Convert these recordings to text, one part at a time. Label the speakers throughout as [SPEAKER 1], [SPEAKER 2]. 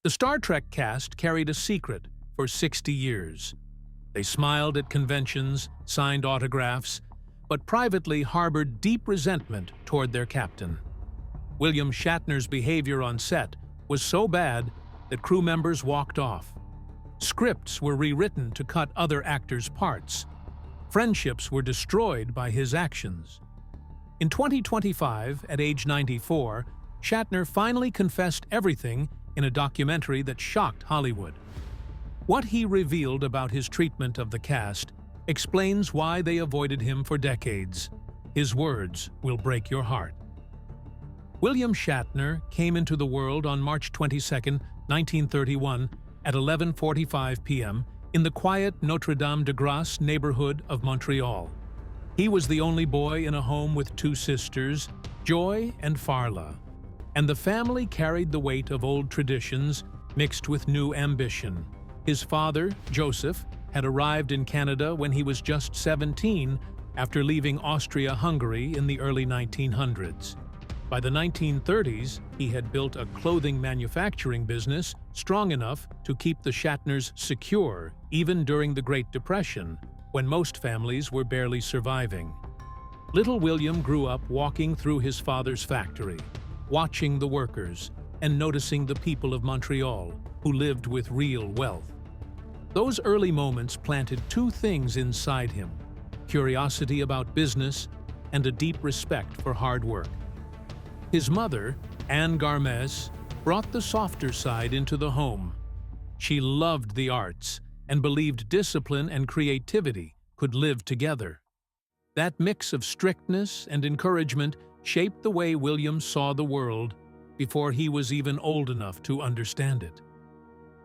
[SPEAKER 1] The Star Trek cast carried a secret for 60 years. They smiled at conventions, signed autographs, but privately harbored deep resentment toward their captain. William Shatner's behavior on set was so bad that crew members walked off. Scripts were rewritten to cut other actors' parts. Friendships were destroyed by his actions. In 2025, at age 94, Shatner finally confessed everything in a documentary that shocked Hollywood. What he revealed about his treatment of the cast explains why they avoided him for decades. His words will break your heart. William Shatner came into the world on March 22, 1931, at 11:45 p.m. in the quiet Notre-Dame-de-Grâce neighborhood of Montreal. He was the only boy in a home with two sisters, Joy and Farla, and the family carried the weight of old traditions mixed with new ambition. His father, Joseph, had arrived in Canada when he was just 17 after leaving Austria-Hungary in the early 1900s. By the 1930s, he had built a clothing manufacturing business strong enough to keep the Shatners secure even during the Great Depression, when most families were barely surviving. Little William grew up walking through his father's factory, watching the workers, and noticing the people of Montreal who lived with real wealth. Those early moments planted two things inside him: curiosity about business and a deep respect for hard work. His mother, Anne Garmes, brought the softer side into the home. She loved the arts and believed discipline and creativity could live together. That mix of strictness and encouragement shaped the way William saw the world before he was even old enough to understand it.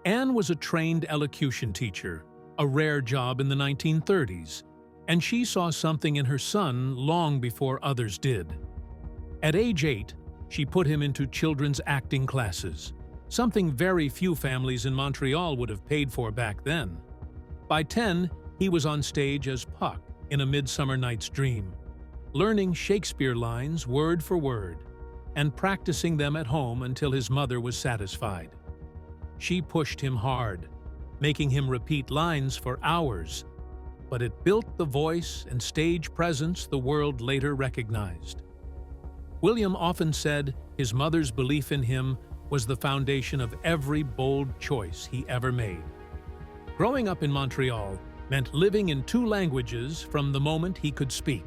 [SPEAKER 1] Anne was a trained elocution teacher, a rare job in the 1930s, and she saw something in her son long before others did. At age 8, she put him into children's acting classes, something very few families in Montreal would have paid for back then. By 10, he was on stage as Puck in A Midsummer Night's Dream, learning Shakespeare lines word for word and practicing them at home until his mother was satisfied. She pushed him hard, making him repeat lines for hours, but it built the voice and stage presence the world later recognized. William often said his mother's belief in him was the foundation of every bold choice he ever made. Growing up in Montreal meant living in two languages from the moment he could speak.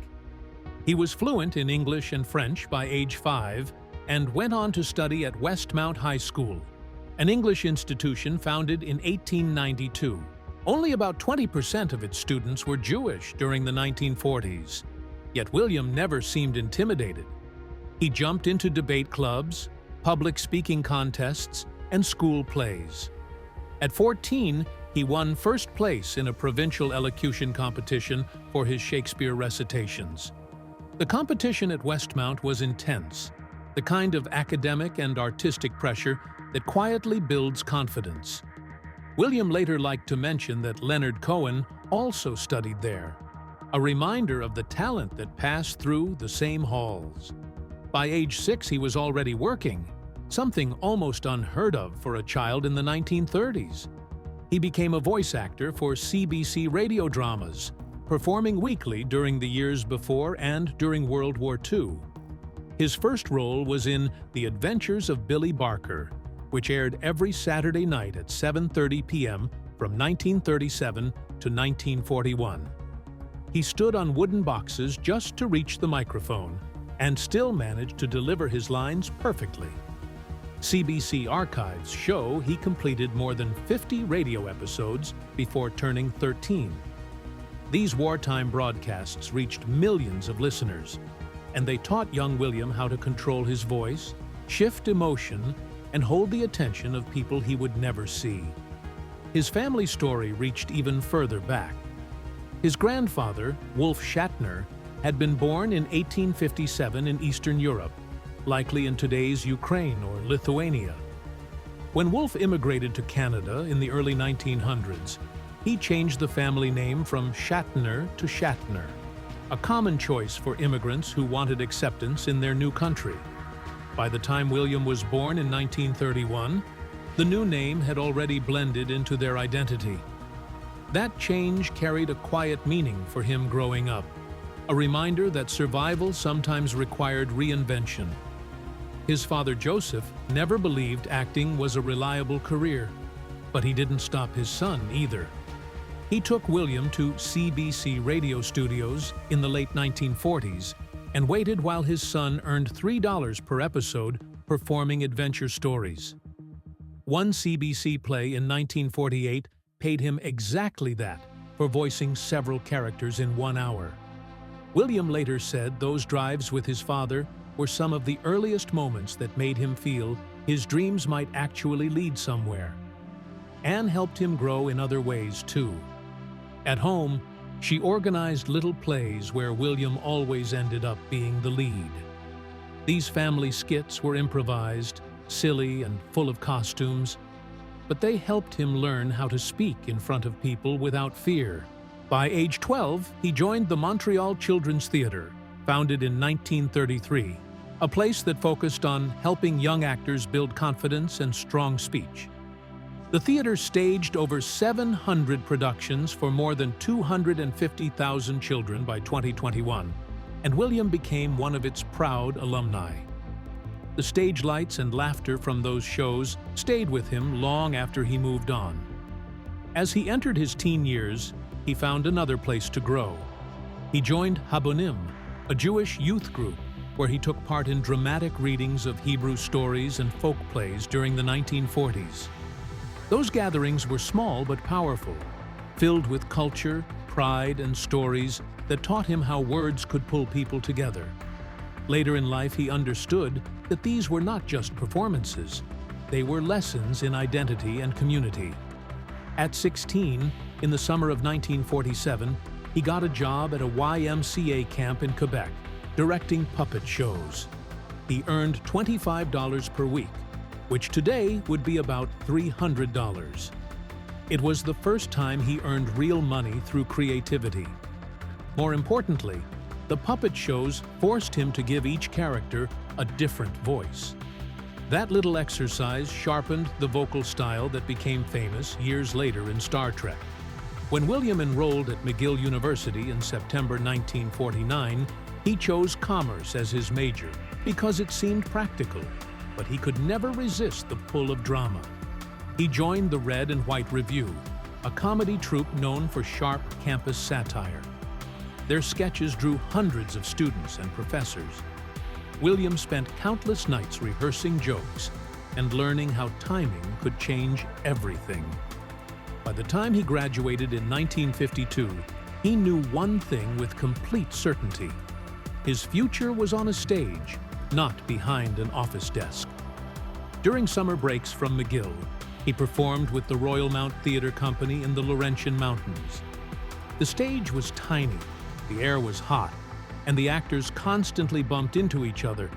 [SPEAKER 1] He was fluent in English and French by age 5 and went on to study at Westmount High School, an English institution founded in 1892. Only about 20% of its students were Jewish during the 1940s, yet William never seemed intimidated. He jumped into debate clubs, public speaking contests, and school plays. At 14, he won first place in a provincial elocution competition for his Shakespeare recitations. The competition at Westmount was intense, the kind of academic and artistic pressure that quietly builds confidence. William later liked to mention that Leonard Cohen also studied there, a reminder of the talent that passed through the same halls. By age 6, he was already working, something almost unheard of for a child in the 1930s. He became a voice actor for CBC radio dramas, performing weekly during the years before and during World War II. His first role was in The Adventures of Billy Barker, which aired every Saturday night at 7:30 p.m. from 1937 to 1941. He stood on wooden boxes just to reach the microphone, and still managed to deliver his lines perfectly. CBC archives show he completed more than 50 radio episodes before turning 13. These wartime broadcasts reached millions of listeners, and they taught young William how to control his voice, shift emotion, and hold the attention of people he would never see. His family story reached even further back. His grandfather, Wolf Shatner, had been born in 1857 in Eastern Europe, likely in today's Ukraine or Lithuania. When Wolf immigrated to Canada in the early 1900s, he changed the family name from Shatner to Shatner, a common choice for immigrants who wanted acceptance in their new country. By the time William was born in 1931, The new name had already blended into their identity. That change carried a quiet meaning for him growing up, a reminder that survival sometimes required reinvention. His father, Joseph, never believed acting was a reliable career, but he didn't stop his son either. He took William to CBC radio studios in the late 1940s and waited while his son earned $3 per episode performing adventure stories. One CBC play in 1948 paid him exactly that for voicing several characters in 1 hour. William later said those drives with his father were some of the earliest moments that made him feel his dreams might actually lead somewhere. Anne helped him grow in other ways, too. At home, she organized little plays where William always ended up being the lead. These family skits were improvised, silly and full of costumes, but they helped him learn how to speak in front of people without fear. By age 12, he joined the Montreal Children's Theatre, founded in 1933, a place that focused on helping young actors build confidence and strong speech. The theater staged over 700 productions for more than 250,000 children by 2021, and William became one of its proud alumni. The stage lights and laughter from those shows stayed with him long after he moved on. As he entered his teen years, he found another place to grow. He joined Habonim, a Jewish youth group, where he took part in dramatic readings of Hebrew stories and folk plays during the 1940s. Those gatherings were small but powerful, filled with culture, pride, and stories that taught him how words could pull people together. Later in life, he understood that these were not just performances. They were lessons in identity and community. At 16, in the summer of 1947, he got a job at a YMCA camp in Quebec, directing puppet shows. He earned $25 per week, which today would be about $300. It was the first time he earned real money through creativity. More importantly, the puppet shows forced him to give each character a different voice. That little exercise sharpened the vocal style that became famous years later in Star Trek. When William enrolled at McGill University in September 1949, he chose commerce as his major because it seemed practical, but he could never resist the pull of drama. He joined the Red and White Review, a comedy troupe known for sharp campus satire. Their sketches drew hundreds of students and professors. William spent countless nights rehearsing jokes and learning how timing could change everything. By the time he graduated in 1952, he knew one thing with complete certainty. His future was on a stage, not behind an office desk. During summer breaks from McGill, he performed with the Royal Mount Theatre Company in the Laurentian Mountains. The stage was tiny, the air was hot, and the actors constantly bumped into each other,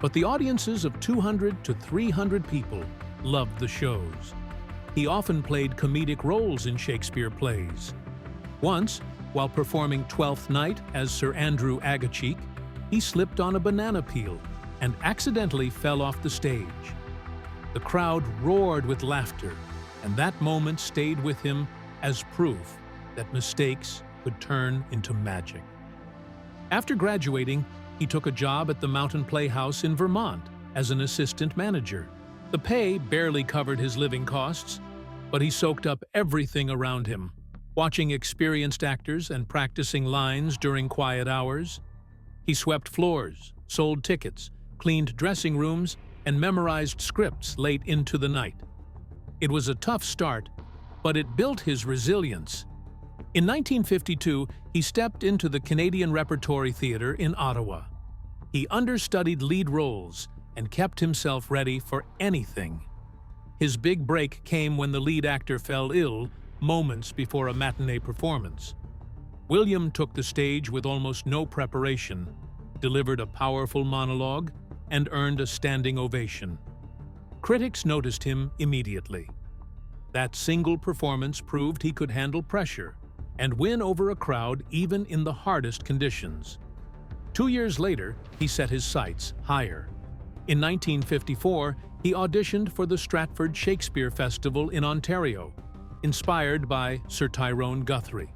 [SPEAKER 1] but the audiences of 200 to 300 people loved the shows. He often played comedic roles in Shakespeare plays. Once, while performing Twelfth Night as Sir Andrew Aguecheek, he slipped on a banana peel and accidentally fell off the stage. The crowd roared with laughter, and that moment stayed with him as proof that mistakes could turn into magic. After graduating, he took a job at the Mountain Playhouse in Vermont as an assistant manager. The pay barely covered his living costs, but he soaked up everything around him, watching experienced actors and practicing lines during quiet hours. He swept floors, sold tickets, cleaned dressing rooms, and memorized scripts late into the night. It was a tough start, but it built his resilience. In 1952, he stepped into the Canadian Repertory Theatre in Ottawa. He understudied lead roles and kept himself ready for anything. His big break came when the lead actor fell ill moments before a matinee performance. William took the stage with almost no preparation, delivered a powerful monologue, and earned a standing ovation. Critics noticed him immediately. That single performance proved he could handle pressure and win over a crowd even in the hardest conditions. 2 years later, he set his sights higher. In 1954, He auditioned for the Stratford Shakespeare Festival in Ontario, inspired by Sir Tyrone Guthrie.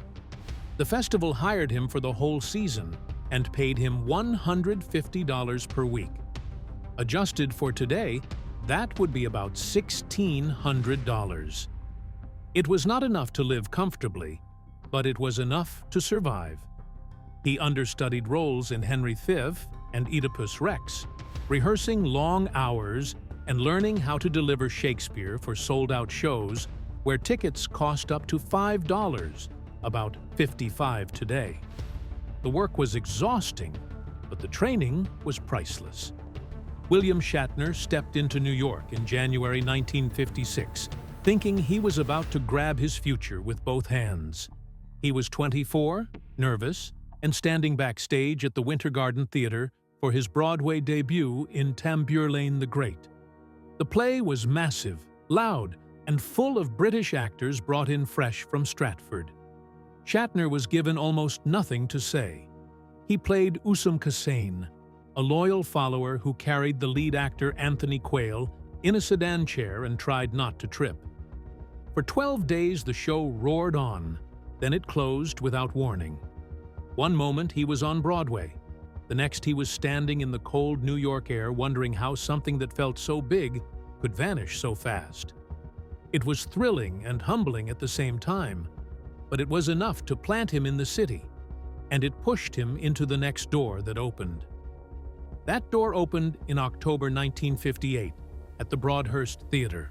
[SPEAKER 1] The festival hired him for the whole season and paid him $150 per week. Adjusted for today, that would be about $1,600. It was not enough to live comfortably, but it was enough to survive. He understudied roles in Henry V and Oedipus Rex, rehearsing long hours and learning how to deliver Shakespeare for sold-out shows where tickets cost up to $5, about $55 today. The work was exhausting, but the training was priceless. William Shatner stepped into New York in January 1956, thinking he was about to grab his future with both hands. He was 24, nervous, and standing backstage at the Winter Garden Theatre for his Broadway debut in Tamburlaine the Great. The play was massive, loud, and full of British actors brought in fresh from Stratford. Shatner was given almost nothing to say. He played Usum Kasane, a loyal follower who carried the lead actor Anthony Quayle in a sedan chair and tried not to trip. For 12 days the show roared on, then it closed without warning. One moment he was on Broadway. The next he was standing in the cold New York air wondering how something that felt so big could vanish so fast. It was thrilling and humbling at the same time, but it was enough to plant him in the city, and it pushed him into the next door that opened. That door opened in October 1958 at the Broadhurst Theatre.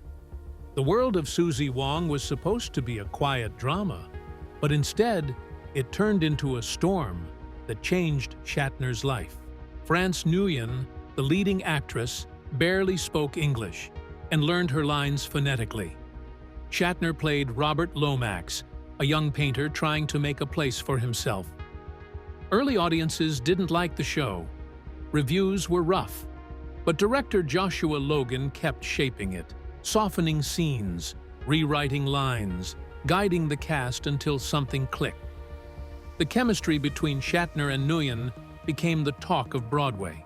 [SPEAKER 1] The world of Susie Wong was supposed to be a quiet drama, but instead it turned into a storm that changed Shatner's life. France Nguyen, the leading actress, barely spoke English and learned her lines phonetically. Shatner played Robert Lomax, a young painter trying to make a place for himself. Early audiences didn't like the show. Reviews were rough, but director Joshua Logan kept shaping it, softening scenes, rewriting lines, guiding the cast until something clicked. The chemistry between Shatner and Nguyen became the talk of Broadway.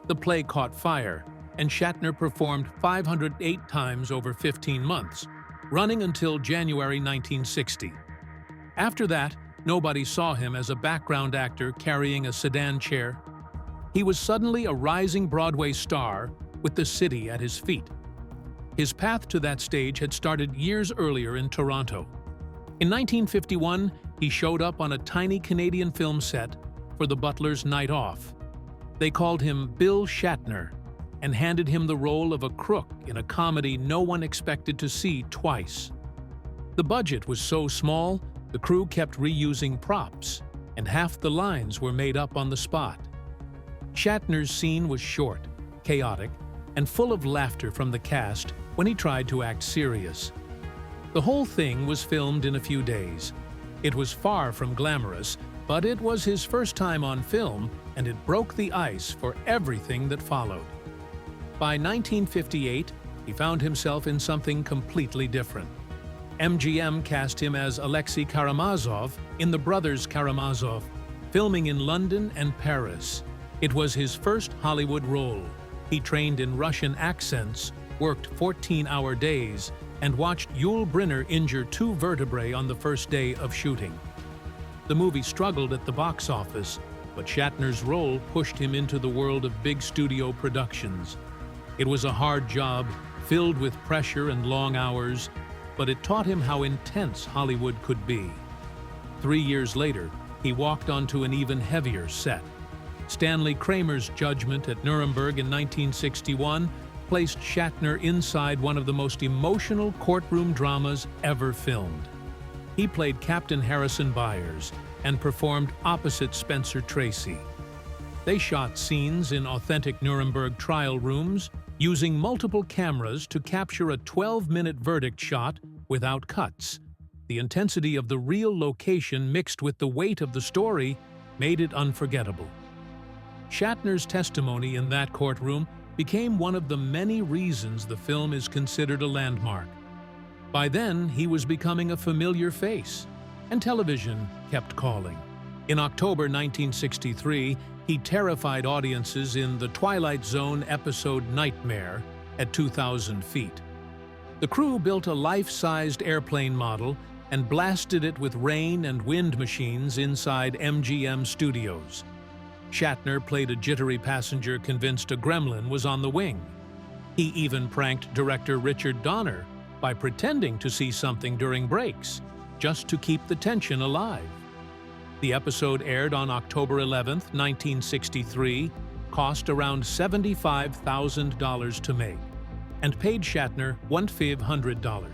[SPEAKER 1] The play caught fire, and Shatner performed 508 times over 15 months, running until January 1960. After that, nobody saw him as a background actor carrying a sedan chair. He was suddenly a rising Broadway star with the city at his feet. His path to that stage had started years earlier in Toronto. In 1951, he showed up on a tiny Canadian film set for The Butler's Night Off. They called him Bill Shatner and handed him the role of a crook in a comedy no one expected to see twice. The budget was so small, the crew kept reusing props, and half the lines were made up on the spot. Shatner's scene was short, chaotic, and full of laughter from the cast when he tried to act serious. The whole thing was filmed in a few days. It was far from glamorous, but it was his first time on film, and it broke the ice for everything that followed. By 1958, he found himself in something completely different. MGM cast him as Alexei Karamazov in The Brothers Karamazov, filming in London and Paris. It was his first Hollywood role. He trained in Russian accents, worked 14-hour days, and watched Yul Brynner injure 2 vertebrae on the first day of shooting. The movie struggled at the box office, but Shatner's role pushed him into the world of big studio productions. It was a hard job, filled with pressure and long hours, but it taught him how intense Hollywood could be. 3 years later, he walked onto an even heavier set. Stanley Kramer's judgment at Nuremberg in 1961 placed Shatner inside one of the most emotional courtroom dramas ever filmed. He played Captain Harrison Byers and performed opposite Spencer Tracy. They shot scenes in authentic Nuremberg trial rooms, using multiple cameras to capture a 12-minute verdict shot without cuts. The intensity of the real location mixed with the weight of the story made it unforgettable. Shatner's testimony in that courtroom became one of the many reasons the film is considered a landmark. By then, he was becoming a familiar face, and television kept calling. In October 1963, he terrified audiences in The Twilight Zone episode Nightmare, at 2,000 feet. The crew built a life-sized airplane model and blasted it with rain and wind machines inside MGM Studios. Shatner played a jittery passenger convinced a gremlin was on the wing. He even pranked director Richard Donner by pretending to see something during breaks, just to keep the tension alive. The episode aired on October 11, 1963, cost around $75,000 to make, and paid Shatner $1,500.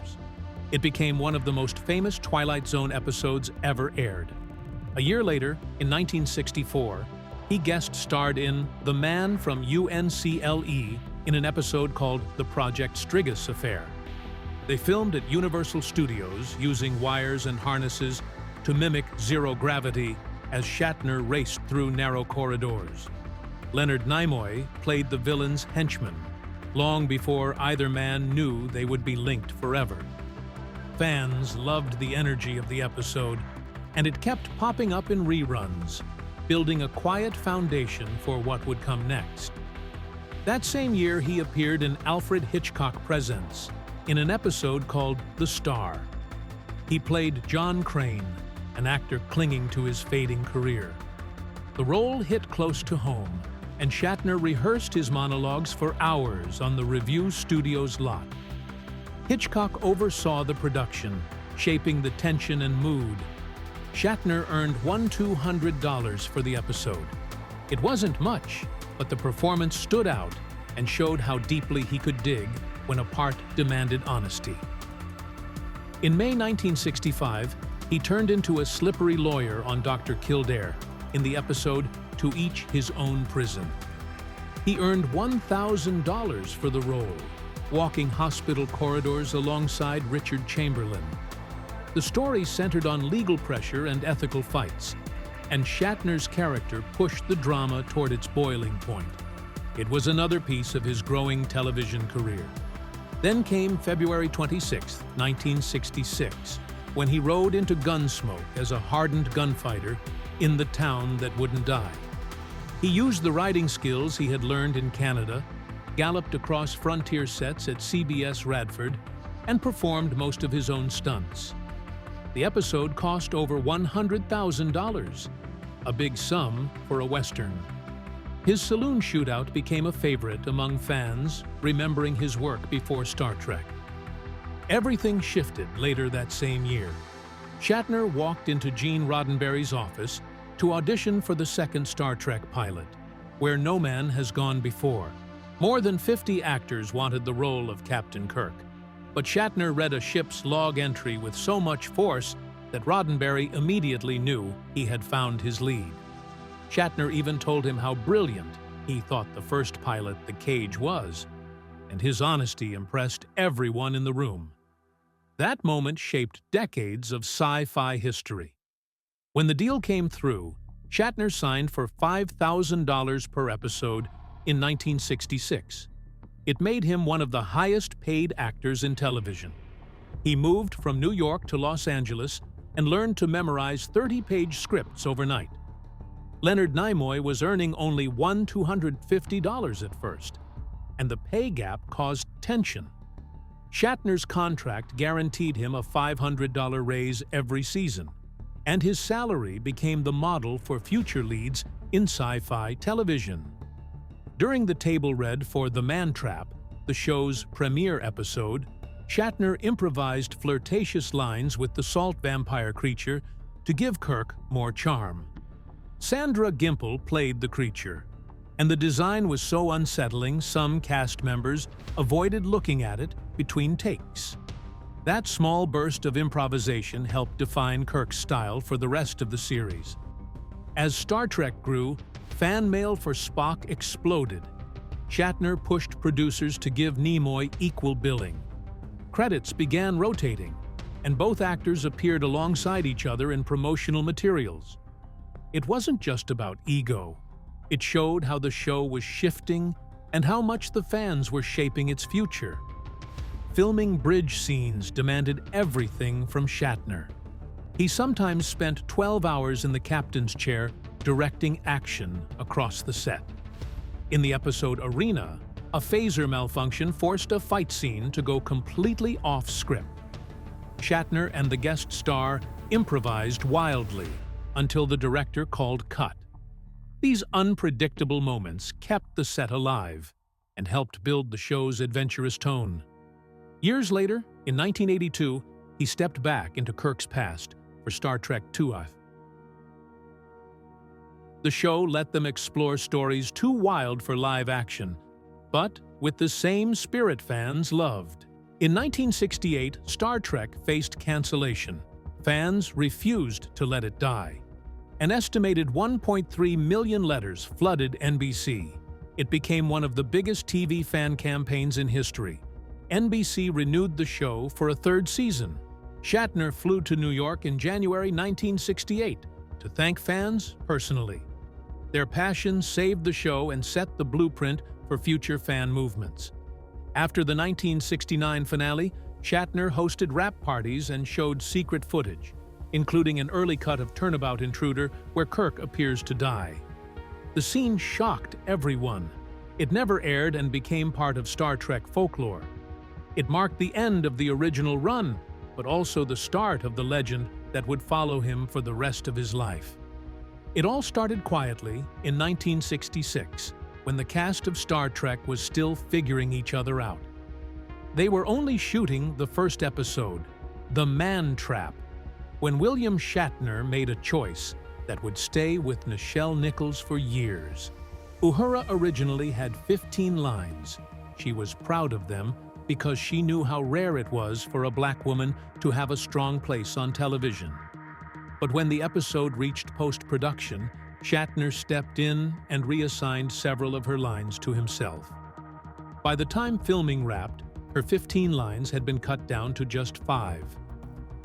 [SPEAKER 1] It became one of the most famous Twilight Zone episodes ever aired. A year later, in 1964, he guest-starred in The Man from UNCLE in an episode called The Project Strigus Affair. They filmed at Universal Studios using wires and harnesses to mimic zero gravity as Shatner raced through narrow corridors. Leonard Nimoy played the villain's henchman, long before either man knew they would be linked forever. Fans loved the energy of the episode, and it kept popping up in reruns, building a quiet foundation for what would come next. That same year, he appeared in Alfred Hitchcock Presents in an episode called The Star. He played John Crane, an actor clinging to his fading career. The role hit close to home, and Shatner rehearsed his monologues for hours on the Revue Studios lot. Hitchcock oversaw the production, shaping the tension and mood. Shatner earned $1,200 for the episode. It wasn't much, but the performance stood out and showed how deeply he could dig when a part demanded honesty. In May 1965, he turned into a slippery lawyer on Dr. Kildare in the episode To Each His Own Prison. He earned $1,000 for the role, walking hospital corridors alongside Richard Chamberlain. The story centered on legal pressure and ethical fights, and Shatner's character pushed the drama toward its boiling point. It was another piece of his growing television career. Then came February 26, 1966, when he rode into Gunsmoke as a hardened gunfighter in The Town That Wouldn't Die. He used the riding skills he had learned in Canada, galloped across frontier sets at CBS Radford, and performed most of his own stunts. The episode cost over $100,000, a big sum for a Western. His saloon shootout became a favorite among fans, remembering his work before Star Trek. Everything shifted later that same year. Shatner walked into Gene Roddenberry's office to audition for the second Star Trek pilot, Where No Man Has Gone Before. More than 50 actors wanted the role of Captain Kirk, but Shatner read a ship's log entry with so much force that Roddenberry immediately knew he had found his lead. Shatner even told him how brilliant he thought the first pilot, The Cage, was, and his honesty impressed everyone in the room. That moment shaped decades of sci-fi history. When the deal came through, Shatner signed for $5,000 per episode in 1966. It made him one of the highest-paid actors in television. He moved from New York to Los Angeles and learned to memorize 30-page scripts overnight. Leonard Nimoy was earning only $250 at first, and the pay gap caused tension. Shatner's contract guaranteed him a $500 raise every season, and his salary became the model for future leads in sci-fi television. During the table read for The Man Trap, the show's premiere episode, Shatner improvised flirtatious lines with the salt vampire creature to give Kirk more charm. Sandra Gimple played the creature, and the design was so unsettling some cast members avoided looking at it between takes. That small burst of improvisation helped define Kirk's style for the rest of the series. As Star Trek grew, fan mail for Spock exploded. Shatner pushed producers to give Nimoy equal billing. Credits began rotating, and both actors appeared alongside each other in promotional materials. It wasn't just about ego. It showed how the show was shifting and how much the fans were shaping its future. Filming bridge scenes demanded everything from Shatner. He sometimes spent 12 hours in the captain's chair directing action across the set. In the episode Arena, A phaser malfunction forced a fight scene to go completely off script. Shatner and the guest star improvised wildly until the director called cut. These unpredictable moments kept the set alive and helped build the show's adventurous tone. Years later, in 1982, he stepped back into Kirk's past for Star Trek II. The show let them explore stories too wild for live action, but with the same spirit fans loved. In 1968, Star Trek faced cancellation. Fans refused to let it die. An estimated 1.3 million letters flooded NBC. It became one of the biggest TV fan campaigns in history. NBC renewed the show for a third season. Shatner flew to New York in January 1968 to thank fans personally. Their passion saved the show and set the blueprint for future fan movements. After the 1969 finale, Shatner hosted rap parties and showed secret footage, including an early cut of Turnabout Intruder where Kirk appears to die. The scene shocked everyone. It never aired and became part of Star Trek folklore. It marked the end of the original run, but also the start of the legend that would follow him for the rest of his life. It all started quietly in 1966, when the cast of Star Trek was still figuring each other out. They were only shooting the first episode, The Man Trap, when William Shatner made a choice that would stay with Nichelle Nichols for years. Uhura originally had 15 lines. She was proud of them because she knew how rare it was for a black woman to have a strong place on television. But when the episode reached post-production, Shatner stepped in and reassigned several of her lines to himself. By the time filming wrapped, her 15 lines had been cut down to just 5.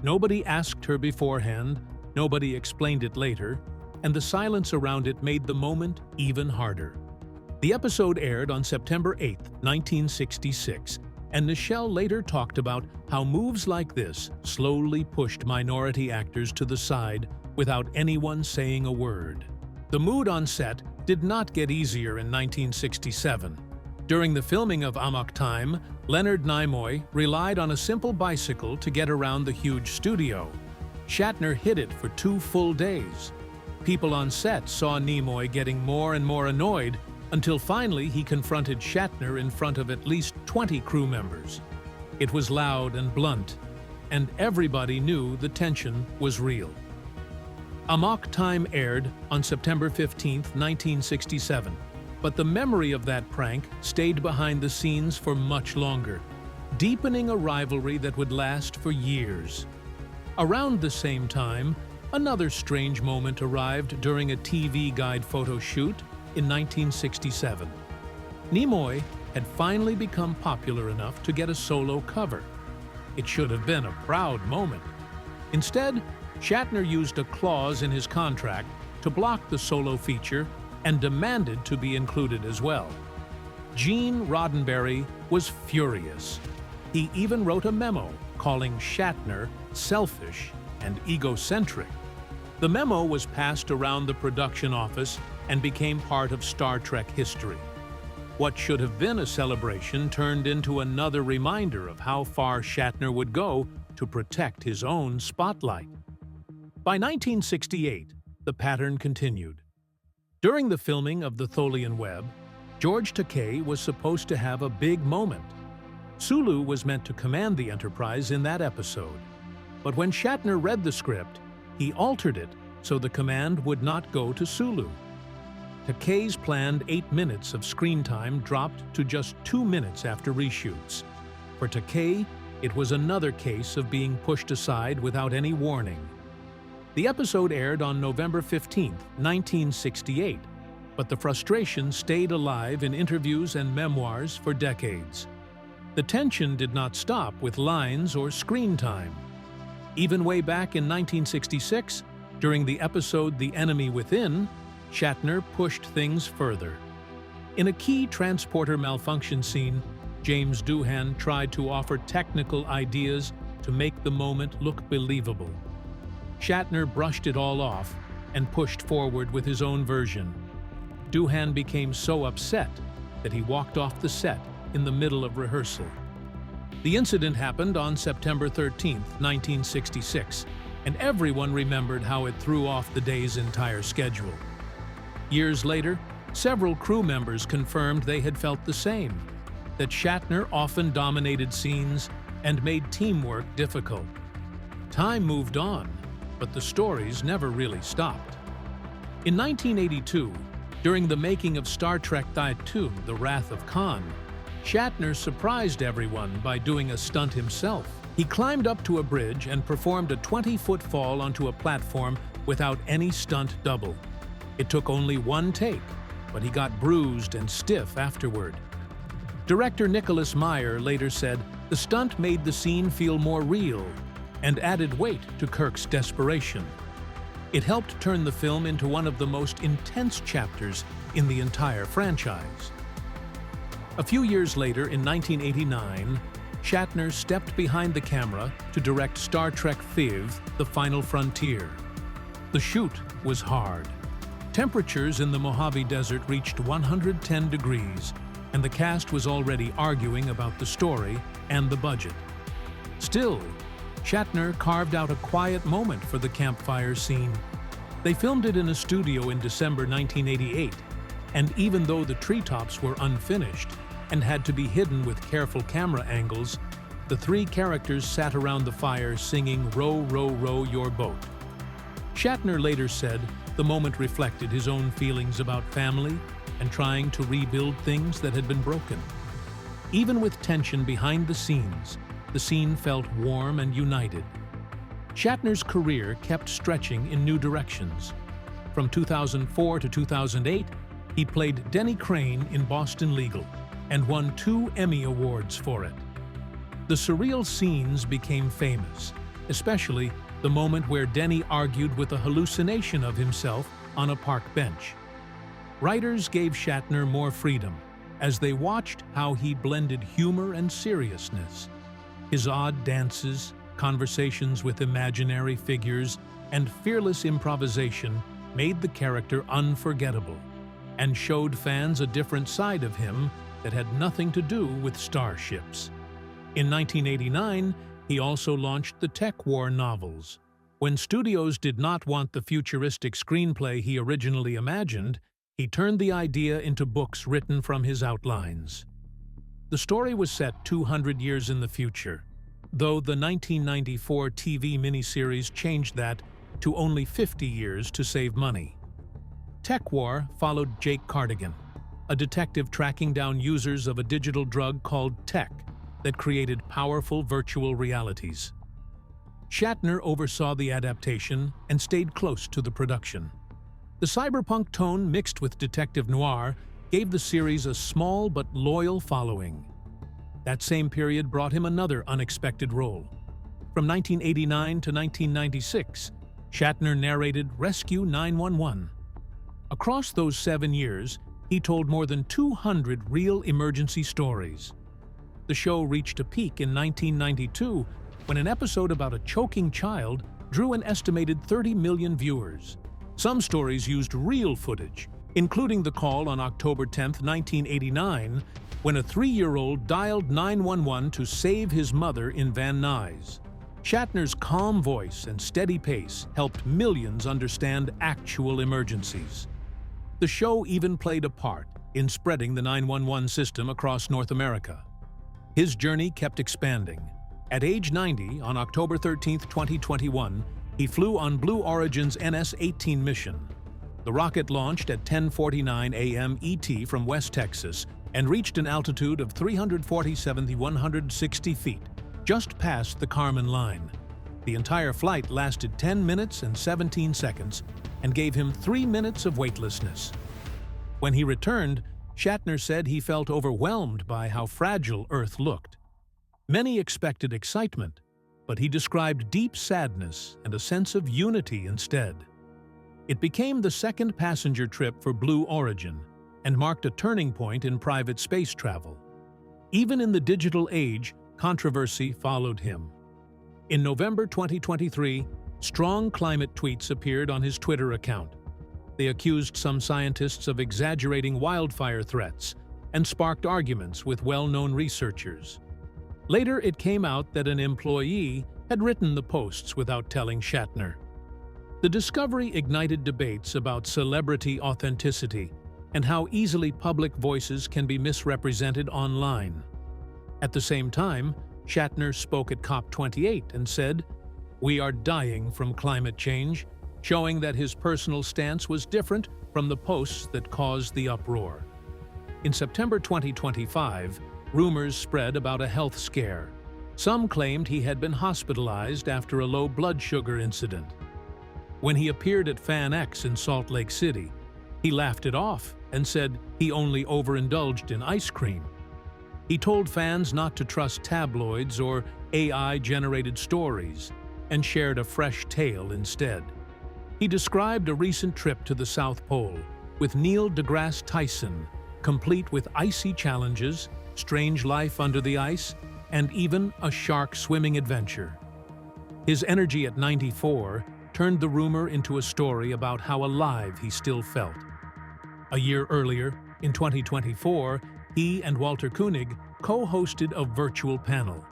[SPEAKER 1] Nobody asked her beforehand, nobody explained it later, and the silence around it made the moment even harder. The episode aired on September 8, 1966, and Nichelle later talked about how moves like this slowly pushed minority actors to the side without anyone saying a word. The mood on set did not get easier in 1967. During the filming of Amok Time, Leonard Nimoy relied on a simple bicycle to get around the huge studio. Shatner hid it for 2 full days. People on set saw Nimoy getting more and more annoyed until finally he confronted Shatner in front of at least 20 crew members. It was loud and blunt, and everybody knew the tension was real. Amok Time aired on September 15, 1967, but the memory of that prank stayed behind the scenes for much longer, deepening a rivalry that would last for years. Around the same time, another strange moment arrived during a TV Guide photo shoot in 1967. Nimoy had finally become popular enough to get a solo cover. It should have been a proud moment. Instead, Shatner used a clause in his contract to block the solo feature and demanded to be included as well. Gene Roddenberry was furious. He even wrote a memo calling Shatner selfish and egocentric. The memo was passed around the production office and became part of Star Trek history. What should have been a celebration turned into another reminder of how far Shatner would go to protect his own spotlight. By 1968, the pattern continued. During the filming of The Tholian Web, George Takei was supposed to have a big moment. Sulu was meant to command the Enterprise in that episode. But when Shatner read the script, he altered it so the command would not go to Sulu. Takei's planned 8 minutes of screen time dropped to just 2 minutes after reshoots. For Takei, it was another case of being pushed aside without any warning. The episode aired on November 15, 1968, but the frustration stayed alive in interviews and memoirs for decades. The tension did not stop with lines or screen time. Even way back in 1966, during the episode The Enemy Within, Shatner pushed things further. In a key transporter malfunction scene, James Doohan tried to offer technical ideas to make the moment look believable. Shatner brushed it all off and pushed forward with his own version. Doohan became so upset that he walked off the set in the middle of rehearsal. The incident happened on September 13, 1966, and everyone remembered how it threw off the day's entire schedule. Years later, several crew members confirmed they had felt the same, that Shatner often dominated scenes and made teamwork difficult. Time moved on, but the stories never really stopped. In 1982, during the making of Star Trek II, The Wrath of Khan, Shatner surprised everyone by doing a stunt himself. He climbed up to a bridge and performed a 20-foot fall onto a platform without any stunt double. It took only one take, but he got bruised and stiff afterward. Director Nicholas Meyer later said, "The stunt made the scene feel more real and added weight to Kirk's desperation. It helped turn the film into one of the most intense chapters in the entire franchise." A few years later, in 1989, Shatner stepped behind the camera to direct Star Trek V: The Final Frontier. The shoot was hard. Temperatures in the Mojave Desert reached 110 degrees, and the cast was already arguing about the story and the budget. Still, Shatner carved out a quiet moment for the campfire scene. They filmed it in a studio in December 1988, and even though the treetops were unfinished and had to be hidden with careful camera angles, the three characters sat around the fire singing "Row, Row, Row Your Boat." Shatner later said the moment reflected his own feelings about family and trying to rebuild things that had been broken. Even with tension behind the scenes, the scene felt warm and united. Shatner's career kept stretching in new directions. From 2004 to 2008, he played Denny Crane in Boston Legal and won 2 Emmy Awards for it. The surreal scenes became famous, especially the moment where Denny argued with a hallucination of himself on a park bench. Writers gave Shatner more freedom as they watched how he blended humor and seriousness. His odd dances, conversations with imaginary figures, and fearless improvisation made the character unforgettable and showed fans a different side of him that had nothing to do with starships. In 1989, he also launched the Tech War novels. When studios did not want the futuristic screenplay he originally imagined, he turned the idea into books written from his outlines. The story was set 200 years in the future, though the 1994 TV miniseries changed that to only 50 years to save money. Tech War followed Jake Cardigan, a detective tracking down users of a digital drug called tech that created powerful virtual realities. Shatner oversaw the adaptation and stayed close to the production. The cyberpunk tone mixed with detective noir gave the series a small but loyal following. That same period brought him another unexpected role. From 1989 to 1996, Shatner narrated Rescue 911. Across those 7 years, he told more than 200 real emergency stories. The show reached a peak in 1992 when an episode about a choking child drew an estimated 30 million viewers. Some stories used real footage, including the call on October 10, 1989, when a 3-year-old dialed 911 to save his mother in Van Nuys. Shatner's calm voice and steady pace helped millions understand actual emergencies. The show even played a part in spreading the 911 system across North America. His journey kept expanding. At age 90, on October 13, 2021, he flew on Blue Origin's NS-18 mission. The rocket launched at 10:49 a.m. ET from West Texas and reached an altitude of 347,160 feet, just past the Kármán line. The entire flight lasted 10 minutes and 17 seconds and gave him 3 minutes of weightlessness. When he returned, Shatner said he felt overwhelmed by how fragile Earth looked. Many expected excitement, but he described deep sadness and a sense of unity instead. It became the second passenger trip for Blue Origin and marked a turning point in private space travel. Even in the digital age, controversy followed him. In November 2023, strong climate tweets appeared on his Twitter account. They accused some scientists of exaggerating wildfire threats and sparked arguments with well-known researchers. Later, it came out that an employee had written the posts without telling Shatner. The discovery ignited debates about celebrity authenticity and how easily public voices can be misrepresented online. At the same time, Shatner spoke at COP28 and said, "We are dying from climate change," showing that his personal stance was different from the posts that caused the uproar. In September 2025, rumors spread about a health scare. Some claimed he had been hospitalized after a low blood sugar incident. When he appeared at Fan X in Salt Lake City, he laughed it off and said he only overindulged in ice cream. He told fans not to trust tabloids or AI-generated stories and shared a fresh tale instead. He described a recent trip to the South Pole with Neil deGrasse Tyson, complete with icy challenges, strange life under the ice, and even a shark swimming adventure. His energy at 94 turned the rumor into a story about how alive he still felt. A year earlier, in 2024, he and Walter Koenig co-hosted a virtual panel.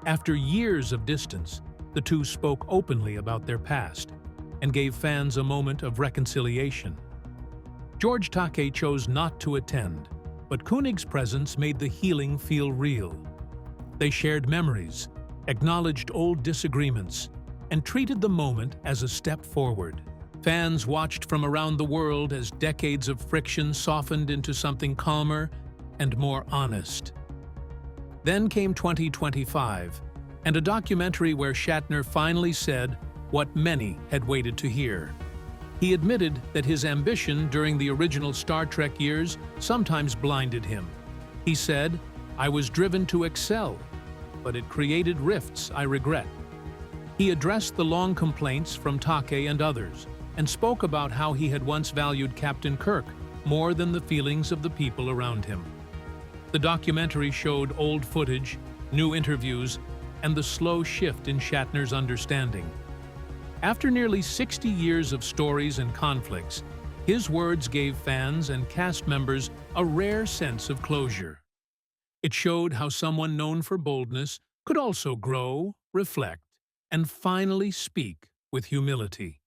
[SPEAKER 1] After years of distance, the two spoke openly about their past and gave fans a moment of reconciliation. George Takei chose not to attend, but Koenig's presence made the healing feel real. They shared memories, acknowledged old disagreements, and treated the moment as a step forward. Fans watched from around the world as decades of friction softened into something calmer and more honest. Then came 2025, and a documentary where Shatner finally said what many had waited to hear. He admitted that his ambition during the original Star Trek years sometimes blinded him. He said, "I was driven to excel, but it created rifts I regret." He addressed the long complaints from Takei and others, and spoke about how he had once valued Captain Kirk more than the feelings of the people around him. The documentary showed old footage, new interviews, and the slow shift in Shatner's understanding. After nearly 60 years of stories and conflicts, his words gave fans and cast members a rare sense of closure. It showed how someone known for boldness could also grow, reflect, and finally speak with humility.